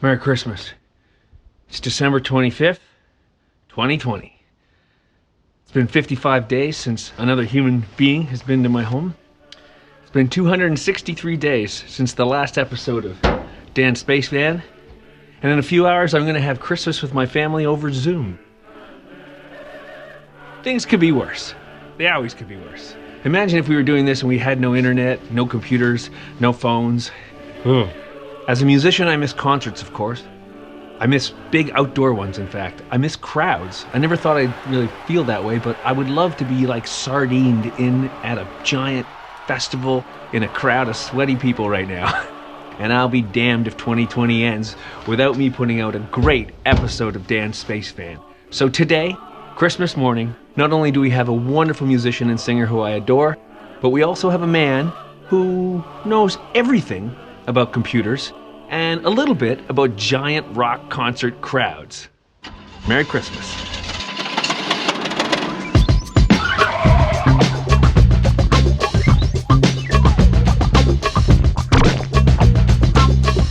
Merry Christmas. It's December 25th, 2020. It's been 55 days since another human being has been to my home. It's been 263 days since the last episode of Dan Spaceman. And in a few hours, I'm going to have Christmas with my family over Zoom. Things could be worse. They always could be worse. Imagine if we were doing this and we had no internet, no computers, no phones. As a musician, I miss concerts, of course. I miss big outdoor ones, in fact. I miss crowds. I never thought I'd really feel that way, but I would love to be like sardined in at a giant festival in a crowd of sweaty people right now. And I'll be damned if 2020 ends without me putting out a great episode of Dan Space Fan. So today, Christmas morning, not only do we have a wonderful musician and singer who I adore, but we also have a man who knows everything about computers and a little bit about giant rock concert crowds. Merry Christmas.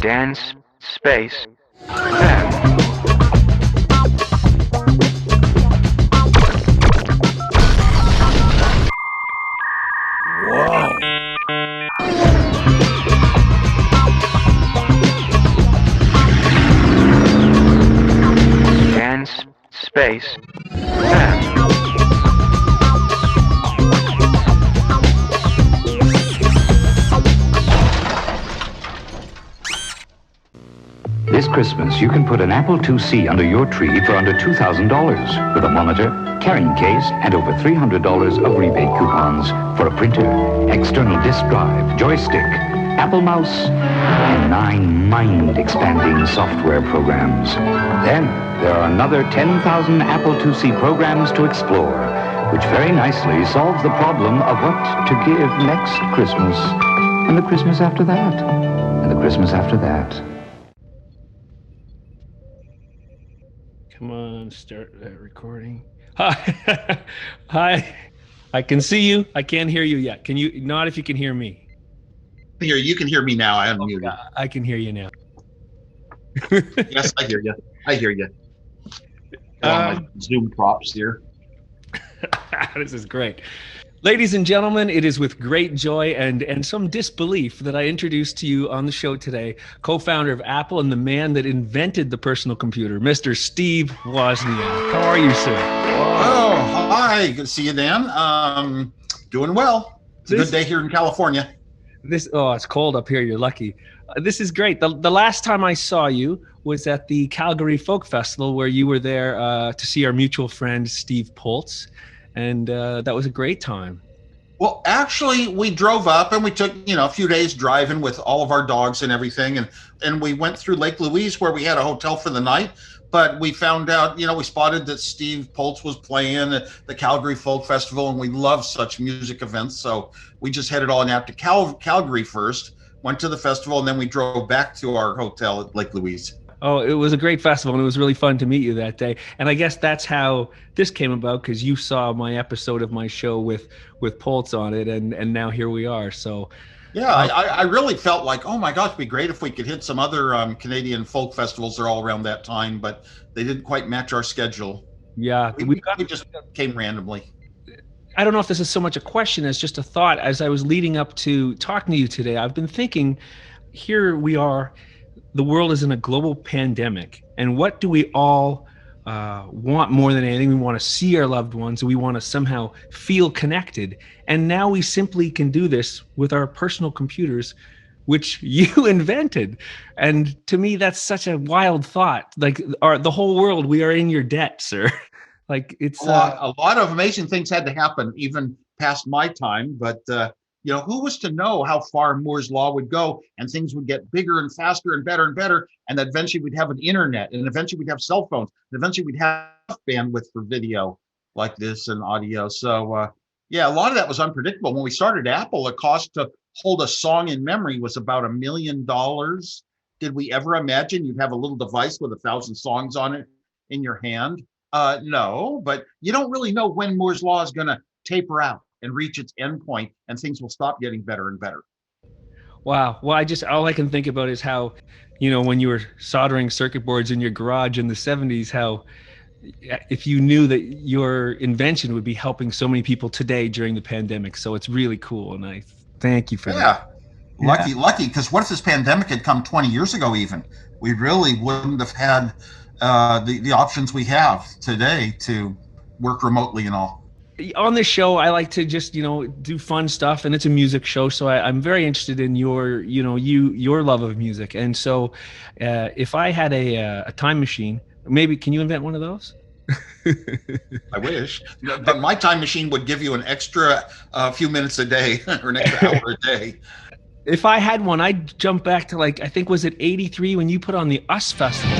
Dance, space, fan. Dance, space, fan. This Christmas, you can put an Apple IIc under your tree for under $2,000 with a monitor, carrying case, and over $300 of rebate coupons for a printer, external disk drive, joystick, Apple mouse, and 9 mind-expanding software programs. Then, there are another 10,000 Apple IIc programs to explore, which very nicely solves the problem of what to give next Christmas, and the Christmas after that, and the Christmas after that. Come on, start that recording. Hi. Hi. I can see you. I can't hear you yet. Can you? Not if you can hear me. Here, you can hear me now. I unmuted. I can hear you now. Yes, I hear you. I hear you. My Zoom props here. This is great. Ladies and gentlemen, it is with great joy and some disbelief that I introduce to you on the show today, co-founder of Apple and the man that invented the personal computer, Mr. Steve Wozniak. How are you, sir? Oh, hi. Good to see you, Dan. Doing well. It's a good day here in California. It's cold up here. You're lucky. This is great. The last time I saw you was at the Calgary Folk Festival, where you were there to see our mutual friend, Steve Poltz. And that was a great time. Well, actually, we drove up and we took, a few days driving with all of our dogs and everything. And we went through Lake Louise, where we had a hotel for the night. But we found out, we spotted that Steve Poltz was playing at the Calgary Folk Festival. And we love such music events. So we just headed on out to Calgary first, went to the festival, and then we drove back to our hotel at Lake Louise. Oh, it was a great festival, and it was really fun to meet you that day. And I guess that's how this came about, because you saw my episode of my show with Poltz on it, and now here we are. So, yeah, I really felt like, oh my gosh, it'd be great if we could hit some other Canadian folk festivals that are all around that time, but they didn't quite match our schedule. Yeah, we just came randomly. I don't know if this is so much a question as just a thought. As I was leading up to talking to you today, I've been thinking, here we are. The world is in a global pandemic, and what do we all want more than anything? We want to see our loved ones, and we want to somehow feel connected. And now we simply can do this with our personal computers, which you invented. And to me, that's such a wild thought. Like the whole world, we are in your debt, sir. Like it's a lot of amazing things had to happen, even past my time, but. Who was to know how far Moore's Law would go, and things would get bigger and faster and better, and that eventually we'd have an internet, and eventually we'd have cell phones, and eventually we'd have bandwidth for video like this and audio. So, a lot of that was unpredictable. When we started Apple, the cost to hold a song in memory was about $1 million. Did we ever imagine you'd have a little device with 1,000 songs on it in your hand? No, but you don't really know when Moore's Law is going to taper out and reach its endpoint, and things will stop getting better and better. Wow. Well, all I can think about is how, when you were soldering circuit boards in your garage in the 70s, how if you knew that your invention would be helping so many people today during the pandemic. So it's really cool. And I thank you for that. Lucky, because what if this pandemic had come 20 years ago even? We really wouldn't have had the options we have today to work remotely and all. On this show, I like to just, do fun stuff, and it's a music show. So I'm very interested in your love of music. And so if I had a time machine, maybe, can you invent one of those? I wish, but my time machine would give you an extra few minutes a day or an extra hour a day. If I had one, I'd jump back to I think, was it 83 when you put on the US Festival?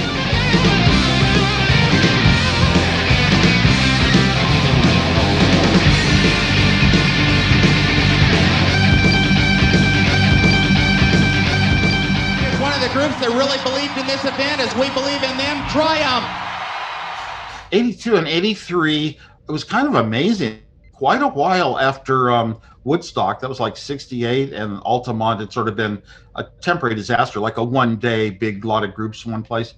Groups that really believed in this event as we believe in them. Triumph. 82 and 83, it was kind of amazing. Quite a while after Woodstock, that was like 68, and Altamont had sort of been a temporary disaster, like a one-day big lot of groups in one place.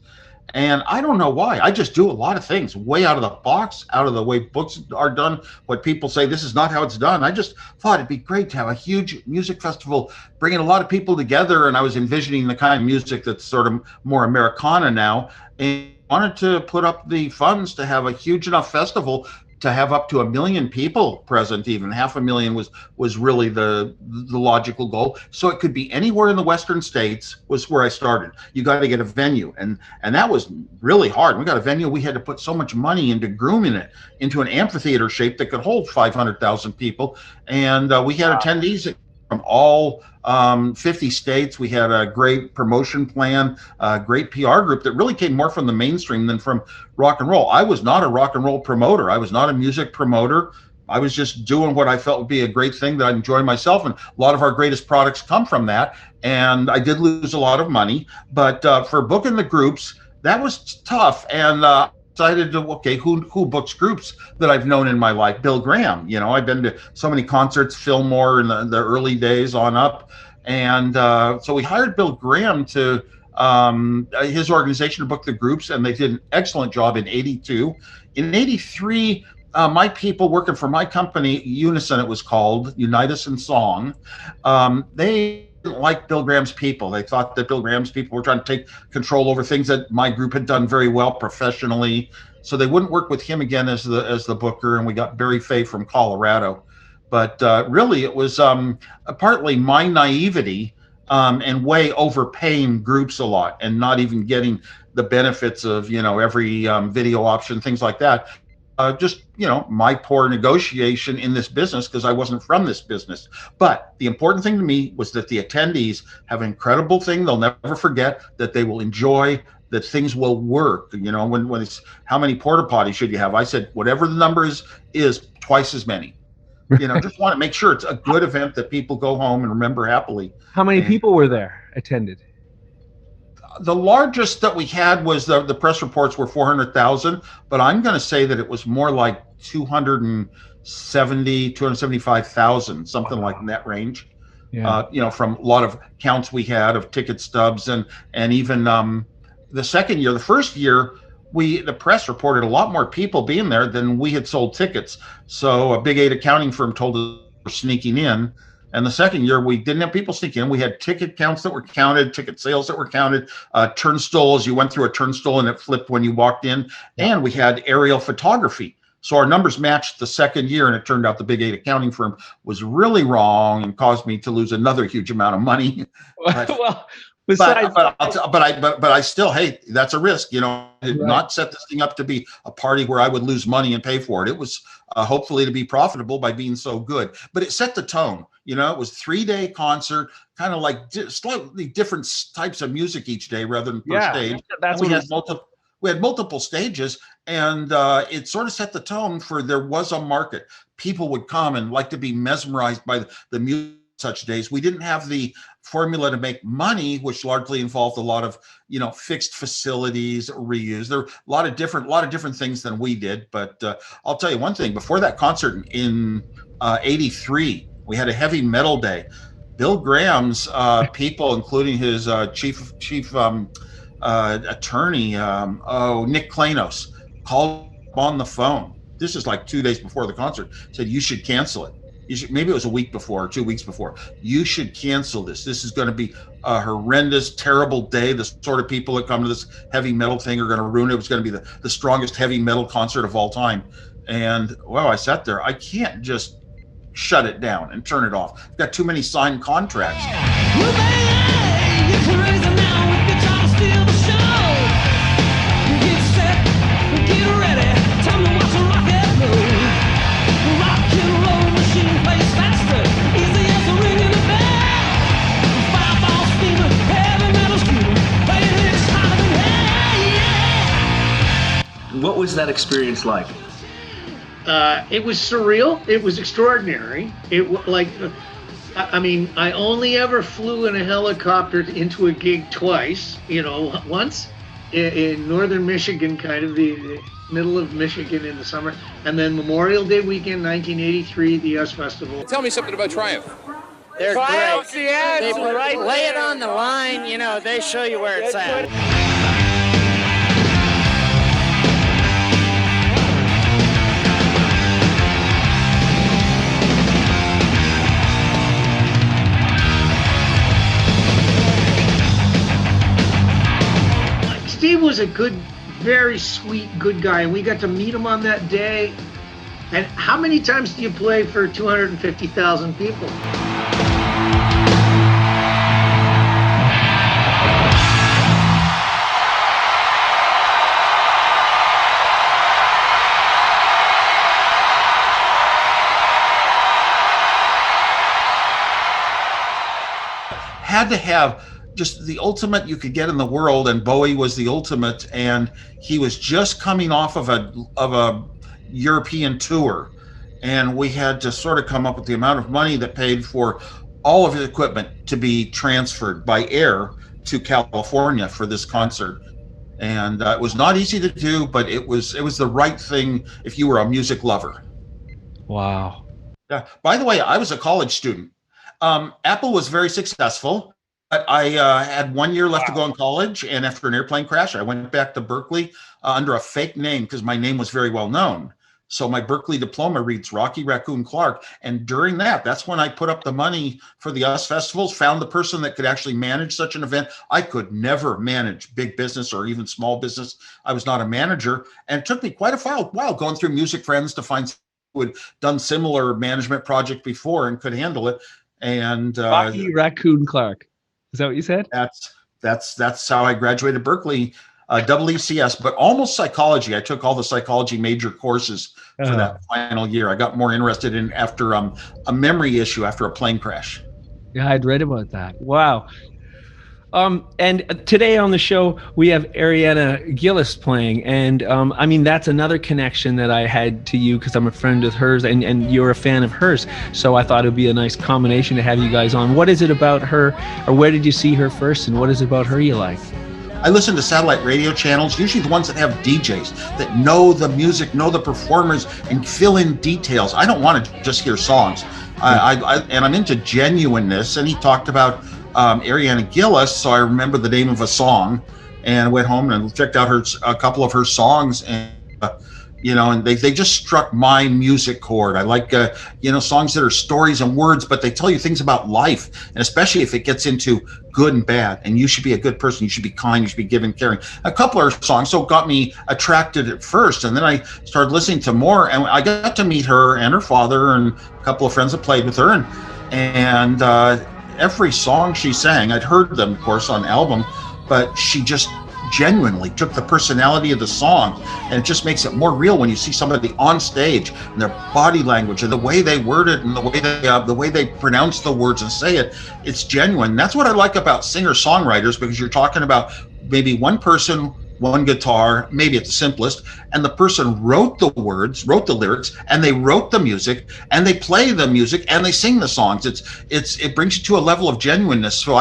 And I don't know why. I just do a lot of things way out of the box, out of the way books are done. What people say, this is not how it's done. I just thought it'd be great to have a huge music festival, bringing a lot of people together. And I was envisioning the kind of music that's sort of more Americana now, and wanted to put up the funds to have a huge enough festival to have up to 1 million people present. Even 500,000 was really the logical goal. So it could be anywhere in the Western states was where I started. You got to get a venue, and that was really hard. We got a venue. We had to put so much money into grooming it into an amphitheater shape that could hold 500,000 people, and we had attendees from all 50 states. We had a great promotion plan, a great PR group that really came more from the mainstream than from rock and roll. I was not a rock and roll promoter. I was not a music promoter. I was just doing what I felt would be a great thing that I enjoy myself. And a lot of our greatest products come from that. And I did lose a lot of money, but for booking the groups, that was tough. And decided to, okay, who books groups that I've known in my life? Bill Graham. I've been to so many concerts, Fillmore in the early days on up. And so we hired Bill Graham to his organization to book the groups, and they did an excellent job in 82. In 83, my people working for my company, Unison it was called, Unite Us in Song, they didn't like Bill Graham's people. They thought that Bill Graham's people were trying to take control over things that my group had done very well professionally. So they wouldn't work with him again as the booker, and we got Barry Fay from Colorado. But really, it was partly my naivety and way overpaying groups a lot and not even getting the benefits of, every video option, things like that. Just, my poor negotiation in this business because I wasn't from this business. But the important thing to me was that the attendees have an incredible thing they'll never forget, that they will enjoy, that things will work. When it's how many porta potties should you have? I said, whatever the number is twice as many. Just want to make sure it's a good event that people go home and remember happily. How many people were there attended? The largest that we had was the press reports were 400,000, but I'm going to say that it was more like 275,000, something like in that range. Yeah. From a lot of counts we had of ticket stubs and even the second year. The first year, the press reported a lot more people being there than we had sold tickets. So a Big 8 accounting firm told us we're sneaking in. And the second year, we didn't have people sneaking in. We had ticket counts that were counted, ticket sales that were counted, turnstiles. You went through a turnstile and it flipped when you walked in. And we had aerial photography. So our numbers matched the second year, and it turned out the Big 8 accounting firm was really wrong and caused me to lose another huge amount of money. Well, besides, but I still, hey, that's a risk. I did not set this thing up to be a party where I would lose money and pay for it. It was hopefully to be profitable by being so good. But it set the tone. It was 3-day concert, kind of like slightly different types of music each day rather than per stage. We had multiple stages, and it sort of set the tone for there was a market. People would come and like to be mesmerized by the music such days. We didn't have the formula to make money, which largely involved a lot of, fixed facilities, reuse. There were a lot of different things than we did. But I'll tell you one thing, before that concert in 83, we had a heavy metal day. Bill Graham's people, including his chief attorney, Nick Klanos, called on the phone. This is like 2 days before the concert. Said you should cancel it. Maybe it was a week before, or 2 weeks before. You should cancel this. This is going to be a horrendous, terrible day. The sort of people that come to this heavy metal thing are going to ruin it. It's going to be the strongest heavy metal concert of all time. And well, I sat there. I can't just shut it down and turn it off. I've got too many signed contracts. What was that experience like? It was surreal. It was extraordinary. I only ever flew in a helicopter into a gig twice. Once in northern Michigan, kind of the middle of Michigan in the summer, and then Memorial Day weekend, 1983, the US Festival. Tell me something about Triumph. They're great. They lay it on the line. They show you where it's at. Steve was a good, very sweet, good guy, and we got to meet him on that day. And how many times do you play for 250,000 people? Had to have just the ultimate you could get in the world, and Bowie was the ultimate, and he was just coming off of a European tour, and we had to sort of come up with the amount of money that paid for all of his equipment to be transferred by air to California for this concert. And it was not easy to do, but it was the right thing if you were a music lover. Wow. Yeah. By the way, I was a college student. Apple was very successful. I had 1 year left to go in college, and after an airplane crash, I went back to Berkeley under a fake name because my name was very well known. So my Berkeley diploma reads Rocky Raccoon Clark. And during that's when I put up the money for the US festivals, found the person that could actually manage such an event. I could never manage big business or even small business. I was not a manager. And it took me quite a while going through Music Friends to find someone who had done similar management project before and could handle it. And Rocky Raccoon Clark. Is that what you said? That's how I graduated Berkeley, double ECS, but almost psychology. I took all the psychology major courses for that final year. I got more interested in after a memory issue after a plane crash. Yeah, I'd read about that. Wow. And today on the show, we have Ariana Gillis playing. And that's another connection that I had to you because I'm a friend of hers and you're a fan of hers. So I thought it would be a nice combination to have you guys on. What is it about her, or where did you see her first, and what is it about her you like? I listen to satellite radio channels, usually the ones that have DJs that know the music, know the performers, and fill in details. I don't want to just hear songs. And I'm into Genuineness, and he talked about Ariana Gillis, so I remember the name of a song, and went home and checked out a couple of her songs, and and they just struck my music chord. I like songs that are stories and words, but they tell you things about life, and especially if it gets into good and bad, and you should be a good person, you should be kind, you should be giving, caring. A couple of her songs so got me attracted at first, and then I started listening to more, and I got to meet her and her father and a couple of friends that played with her, and every song she sang, I'd heard them, of course, on album, but she just genuinely took the personality of the song, and it just makes it more real when you see somebody on stage and their body language and the way they word it and the way they pronounce the words and say it. It's genuine. That's what I like about singer-songwriters, because you're talking about maybe one person, one guitar, maybe at the simplest, and the person wrote the words, wrote the lyrics, and they wrote the music, and they play the music, and they sing the songs. It brings you to a level of genuineness. So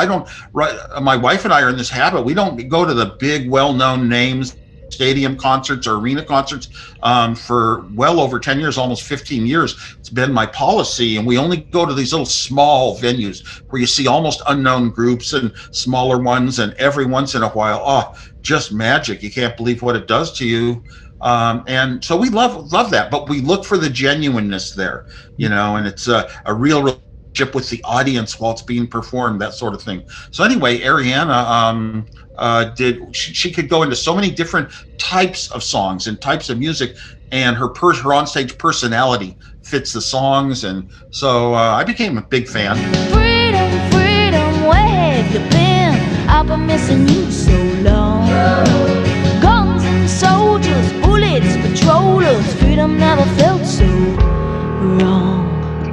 my wife and I are in this habit. We don't go to the big, well-known names stadium concerts or arena concerts for well over 10 years, almost 15 years. It's been my policy, and we only go to these little small venues where you see almost unknown groups and smaller ones, and every once in a while, just magic. You can't believe what it does to you. And so we love that, but we look for the genuineness there, and it's a real relationship with the audience while it's being performed, that sort of thing. So anyway, Ariana she could go into so many different types of songs and types of music, and her onstage personality fits the songs, and so I became a big fan. Freedom, freedom, where have you been? I've been missing you so long. Guns and soldiers, bullets, patrollers, freedom never felt so wrong.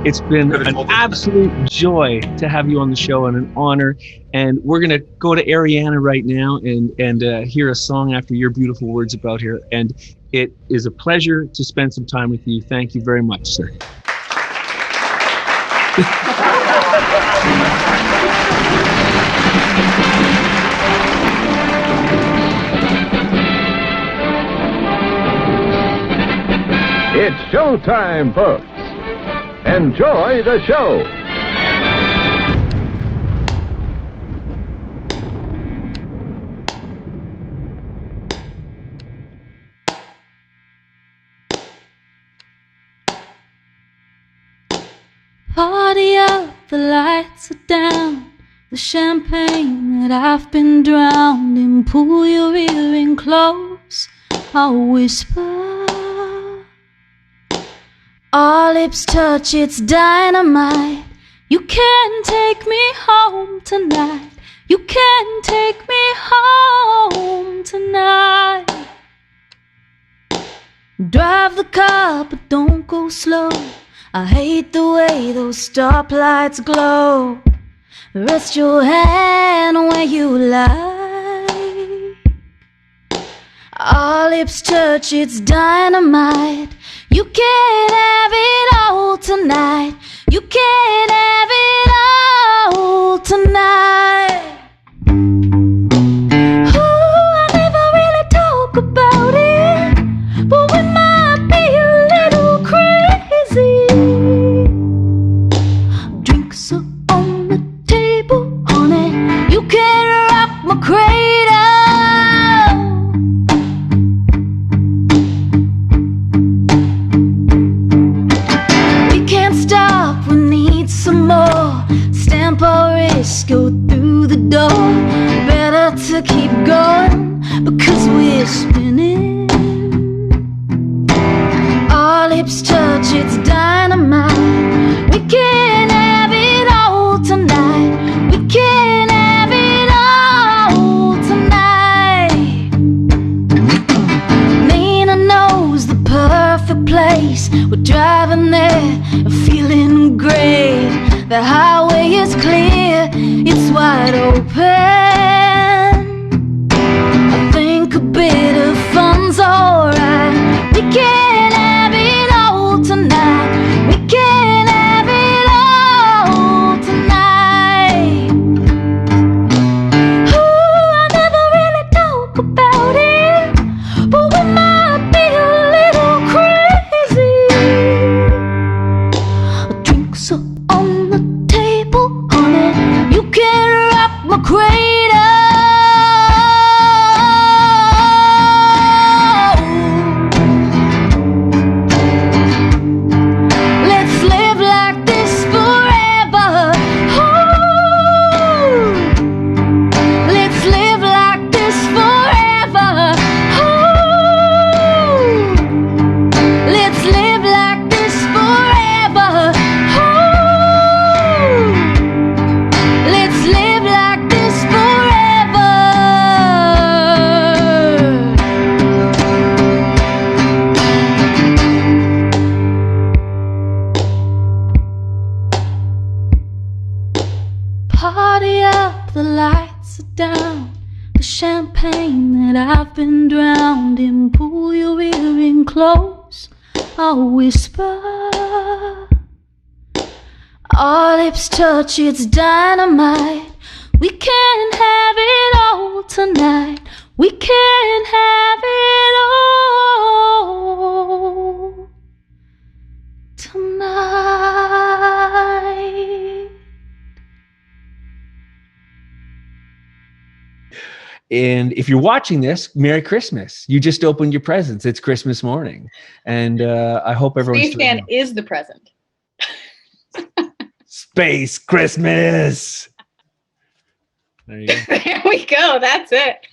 It's been an absolute joy to have you on the show, and an honor. And we're going to go to Ariana right now and hear a song after your beautiful words about her. And it is a pleasure to spend some time with you. Thank you very much, sir. It's showtime, folks. Enjoy the show. Party up, the lights are down. The champagne that I've been drowned in. Pull your ear in close, I'll whisper. Our lips touch, it's dynamite. You can take me home tonight. You can take me home tonight. Drive the car, but don't go slow. I hate the way those stoplights glow. Rest your hand where you lie. Our lips touch, it's dynamite. You can't have it all tonight. You can't have it all tonight. Ooh, I never really talk about it, but we might be a little crazy. Drinks are on the table, honey. You can rock my cradle. Stamp our wrist, go through the door. Better to keep going, because we're spinning. Our lips touch, it's dynamite. We can't have it all tonight. We can't have it all tonight. Nina knows the perfect place. We're driving there, feeling great. The highway is clear, it's wide open. I think a bit of fun's alright. We can't have it all tonight. We can't have it all tonight. Ooh, I never really talk about it, but we might be a little crazy. Drinks up on the table, honey. You can rock my cradle. Let's live like this forever. Ooh. Let's live like this forever. Ooh. Let's live like this forever. Ooh. Let's live like this forever. Party up, the lights are down. The champagne that I've been drowned in. Pull your ear in close, I'll whisper. Our lips touch, it's dynamite. We can't have it all tonight. We can't have it And if you're watching this, Merry Christmas. You just opened your presents. It's Christmas morning. And I hope everyone's Space Fan is the present. Space Christmas. There you go. There we go. That's it.